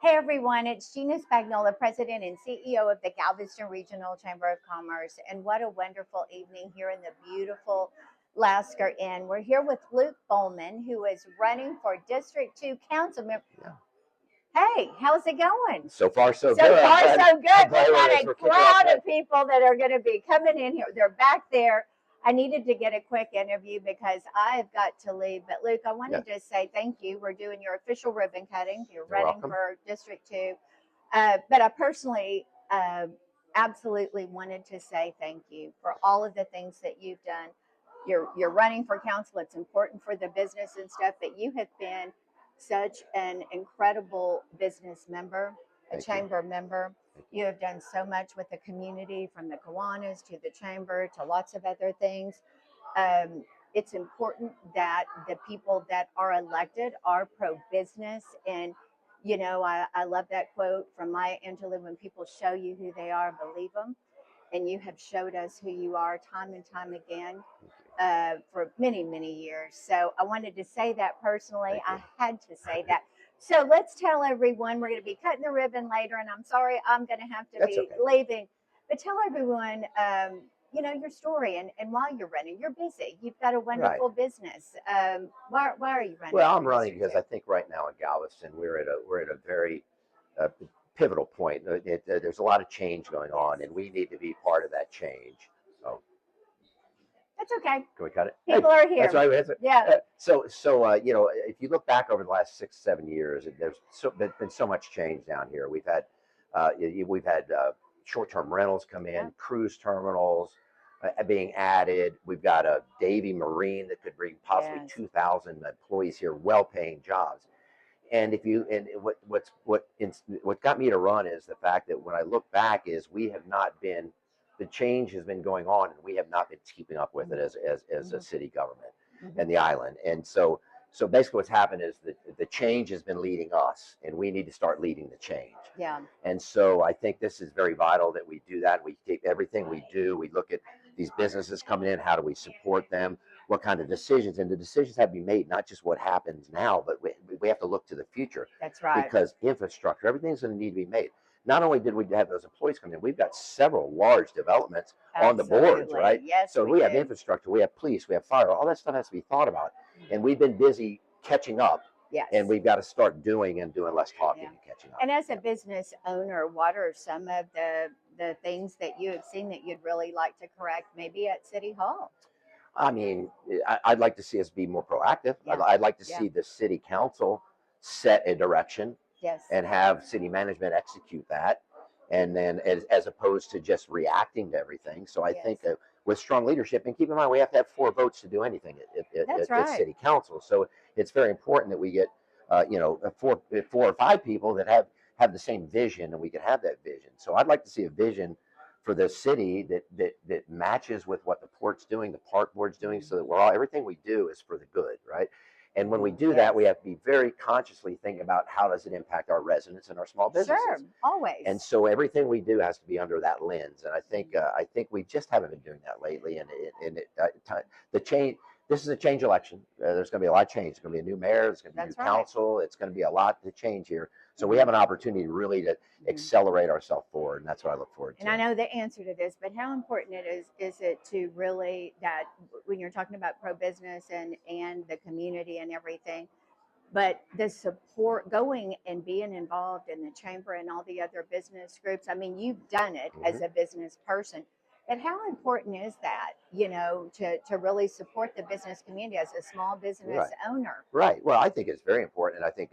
Hey everyone, it's Gina Spagnola, President and CEO of the Galveston Regional Chamber of Commerce. And what a wonderful evening here in the beautiful Lasker Inn. We're here with Luke Bowman, who is running for District 2 Council member. Yeah. Hey, how's it going? So far, so good. So far, so good. We've got a We're crowd of people that are going to be coming in here. They're back there. I needed to get a quick interview because I've got to leave. But Luke, I wanted to say thank you. We're doing your official ribbon cutting. You're running for District 2. But I personally absolutely wanted to say thank you for all of the things that you've done. You're running for council. It's important for the business and stuff, but you have been such an incredible business member, a chamber member. You have done so much with the community, from the Kiwanis to the chamber to lots of other things. It's important that the people that are elected are pro-business. And, you know, I love that quote from Maya Angelou: when people show you who they are, believe them. And you have showed us who you are time and time again for many, many years. So I wanted to say that personally. I had to say that. So let's tell everyone, we're going to be cutting the ribbon later, and I'm sorry I'm going to have to be leaving. But tell everyone, you know, your story. And while you're running, you're busy. You've got a wonderful business. Why are you running? Well, I'm running because I think right now in Galveston, we're at a very pivotal point. There's a lot of change going on, and we need to be part of that change. So that's okay. Can we cut it? People are here. That's right. Yeah. So you know, if you look back over the last 6-7 years, there's been so much change down here. We've had short-term rentals come in, cruise terminals being added. We've got a Davie Marine that could bring possibly 2,000 employees here, well-paying jobs. And what got me to run is the fact that when I look back, is we have not been. The change has been going on, and we have not been keeping up with it as a city government and the island. And so basically what's happened is that the change has been leading us, and we need to start leading the change. Yeah. And so I think this is very vital that we do that. We take everything we do. We look at these businesses coming in. How do we support them? What kind of decisions? And the decisions have to be made, not just what happens now, but we have to look to the future. That's right. Because infrastructure, everything's going to need to be made. Not only did we have those employees come in, we've got several large developments on the boards, right? Yes, so we have infrastructure, we have police, we have fire, all that stuff has to be thought about. And we've been busy catching up. Yes. And we've got to start doing less talking and catching up. And as a business owner, what are some of the things that you have seen that you'd really like to correct, maybe at City Hall? I mean, I'd like to see us be more proactive. I'd like to see the city council set a direction. Yes. And have city management execute that, and then as opposed to just reacting to everything. So I think with strong leadership, and keep in mind we have to have 4 votes to do anything at city council. So it's very important that we get you know, 4 or 5 people that have the same vision, and we can have that vision. So I'd like to see a vision for the city that matches with what the port's doing, the park board's doing, so that everything we do is for the good, right? And when we do that, we have to be very consciously thinking about how does it impact our residents and our small businesses. Sure, always. And so everything we do has to be under that lens. And I think we just haven't been doing that lately. And the change. This is a change election. There's going to be a lot of change. There's going to be a new mayor. There's going to be a new council. It's going to be a lot to change here. So we have an opportunity really to accelerate ourselves forward, and that's what I look forward to. And I know the answer to this, but how important is it to really, that when you're talking about pro-business and the community and everything, but the support, going and being involved in the chamber and all the other business groups. I mean, you've done it as a business person. But how important is that, you know, to really support the business community as a small business owner? Right. Well, I think it's very important. And I think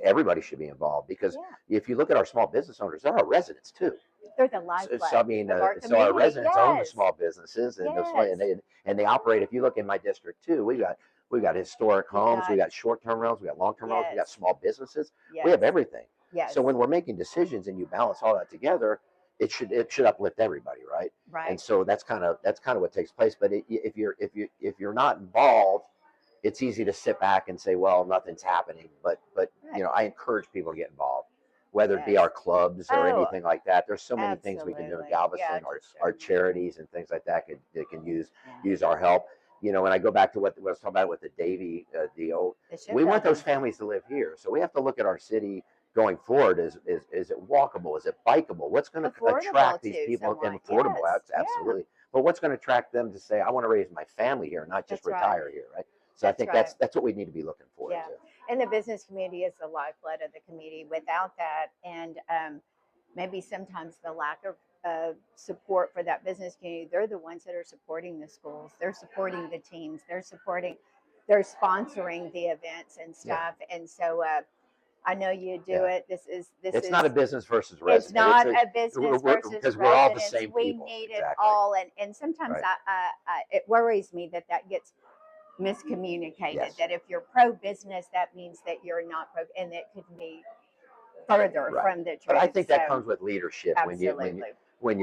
everybody should be involved, because if you look at our small business owners, they're our residents too. They're the lifeblood. So I mean, so our residents own the small businesses, and they operate. If you look in my district too, we've got historic homes, we got short-term rentals, we got long-term rentals, we got small businesses. We have everything. So when we're making decisions and you balance all that together, it should uplift everybody, right? Right. And so that's kind of what takes place. But if you're not involved, it's easy to sit back and say, well, nothing's happening. But you know, I encourage people to get involved, whether it be our clubs or anything like that. There's so many things we can do in Galveston, our charities and things like that that can use our help. You know, when I go back to what I was talking about with the Davie deal, we want those families to live here. So we have to look at our city going forward, is it walkable? Is it bikeable? What's going to attract these people? And affordable, absolutely. But what's going to attract them to say, I want to raise my family here, not just retire here, right? So I think that's what we need to be looking for. Yeah, and the business community is the lifeblood of the community. Without that, and maybe sometimes the lack of support for that business community, they're the ones that are supporting the schools. They're supporting the teams. They're sponsoring the events and stuff. Yeah. And so I know you do it. It's not a business versus resident. It's not a business versus because we're all the same people. We need it all, and sometimes it worries me that gets miscommunicated. Yes. That if you're pro-business, that means that you're not pro, and it could be further from the truth. But I think that comes with leadership. Absolutely. When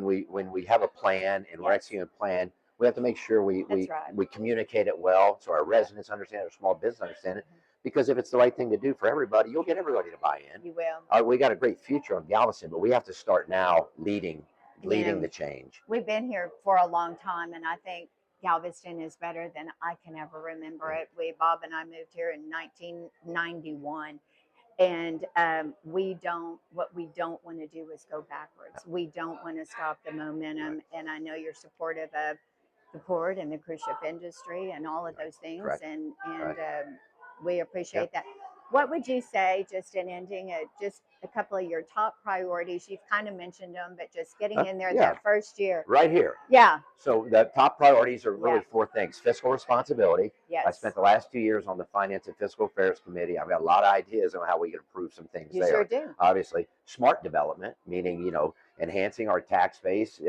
we have a plan and we're executing a plan, we have to make sure we communicate it well, so our residents understand it, our small business understand it. Because if it's the right thing to do for everybody, you'll get everybody to buy in. You will. We got a great future on Galveston, but we have to start now leading the change. We've been here for a long time, and I think Galveston is better than I can ever remember it. Bob and I moved here in 1991, and what we don't want to do is go backwards. We don't want to stop the momentum, and I know you're supportive of the port and the cruise ship industry and all of those things, and we appreciate that. What would you say, just in ending, just a couple of your top priorities? You've kind of mentioned them, but just getting in there that first year. Right here. Yeah. So the top priorities are really four things. Fiscal responsibility. Yes. I spent the last 2 years on the Finance and Fiscal Affairs Committee. I've got a lot of ideas on how we can improve some things there. You sure do. Obviously. Smart development, meaning, enhancing our tax base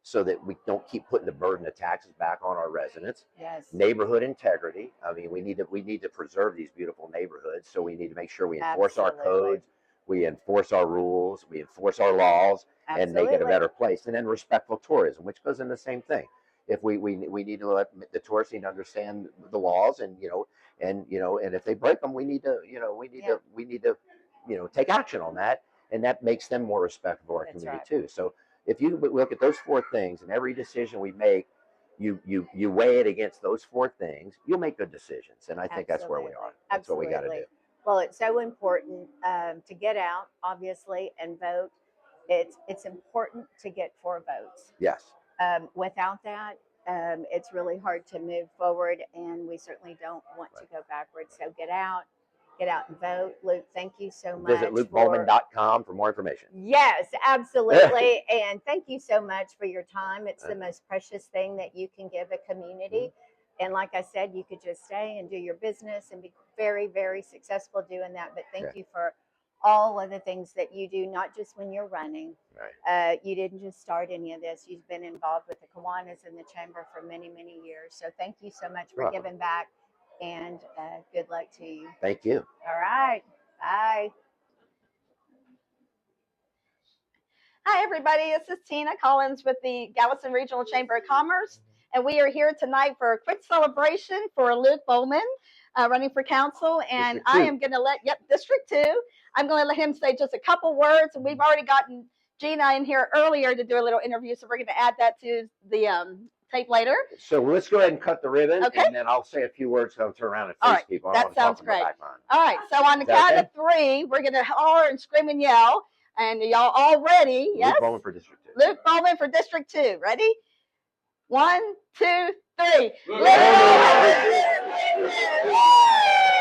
so that we don't keep putting the burden of taxes back on our residents. Yes. Neighborhood integrity. I mean, we need to preserve these beautiful neighborhoods. So we need to make sure we enforce our codes, we enforce our rules, we enforce our laws, and make it a better place. And then respectful tourism, which goes in the same thing. If we need to let the tourists need to understand the laws, and if they break them, we need to take action on that, and that makes them more respectful of our community too. So if you look at those four things, and every decision we make, you weigh it against those four things, you'll make good decisions. And I think that's where we are. That's what we got to do. Well, it's so important to get out, obviously, and vote. It's important to get 4 votes. Yes. Without that, it's really hard to move forward, and we certainly don't want to go backwards. So get out and vote. Luke, thank you so much. Visit lukebowman.com for more information. Yes, absolutely. And thank you so much for your time. It's the most precious thing that you can give a community. And like I said, you could just stay and do your business and be very, very successful doing that. But thank you for all of the things that you do, not just when you're running. Right. You didn't just start any of this. You've been involved with the Kiwanis and the Chamber for many, many years. So thank you so much for giving back. And good luck to you. Thank you. All right. Bye. Hi, everybody. This is Tina Collins with the Galveston Regional Chamber of Commerce. And we are here tonight for a quick celebration for Luke Bowman running for council. And I am going to District 2. I'm going to let him say just a couple words. And we've already gotten Gina in here earlier to do a little interview. So we're going to add that to the tape later. So let's go ahead and cut the ribbon, and then I'll say a few words. I'll turn around and face people. That sounds great. All right. So on the count of 3, we're going to holler and scream and yell. And y'all all ready? Yes. Luke Bowman for District 2. Luke Bowman for District 2. Ready? 1, 2, 3. Luke Bowman for District 2.